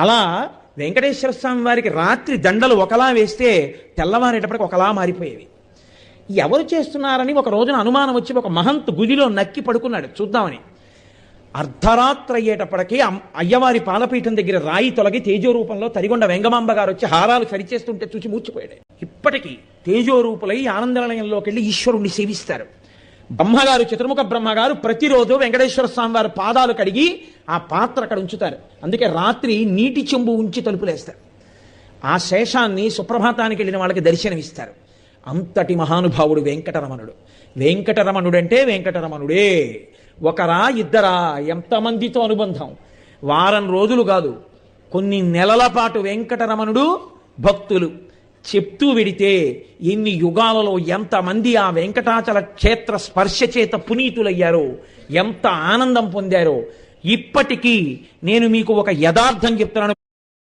అలా వెంకటేశ్వర స్వామి వారికి రాత్రి దండలు ఒకలా వేస్తే తెల్లవారేటప్పటికి ఒకలా మారిపోయేవి. ఎవరు చేస్తున్నారని ఒక రోజున అనుమానం వచ్చి ఒక మహంత్ గుదిలో నక్కి పడుకున్నాడు చూద్దామని. అర్ధరాత్రి అయ్యేటప్పటికీ అయ్యవారి పాలపీఠం దగ్గర రాయి తొలగి తేజోరూపంలో తరిగొండ వెంగమాంబ గారు వచ్చి హారాలు సరిచేస్తుంటే చూసి మూర్చిపోయాడు. ఇప్పటికీ తేజోరూపులై ఆనందనిలయంలోకి వెళ్ళి ఈశ్వరుణ్ణి సేవిస్తారు. బ్రహ్మగారు, చతుర్ముఖ బ్రహ్మగారు ప్రతిరోజు వెంకటేశ్వర స్వామి వారి పాదాలు కడిగి ఆ పాత్ర అక్కడ ఉంచుతారు. అందుకే రాత్రి నీటి చెంబు ఉంచి తలుపులేస్తారు. ఆ శేషాన్ని సుప్రభాతానికి వెళ్ళిన వాళ్ళకి దర్శనమిస్తారు. అంతటి మహానుభావుడు వెంకటరమణుడు. వెంకటరమణుడంటే వెంకటరమణుడే. ఒకరా ఇద్దరా, ఎంతమందితో అనుబంధం. వారం రోజులు కాదు, కొన్ని నెలల పాటు వెంకటరమణుడు భక్తులు చెప్తూ వెడితే ఎన్ని యుగాలలో ఎంతమంది ఆ వెంకటాచల క్షేత్ర స్పర్శ చేత పునీతులయ్యారో, ఎంత ఆనందం పొందారో. ఇప్పటికీ నేను మీకు ఒక యథార్థం చెప్తున్నాను.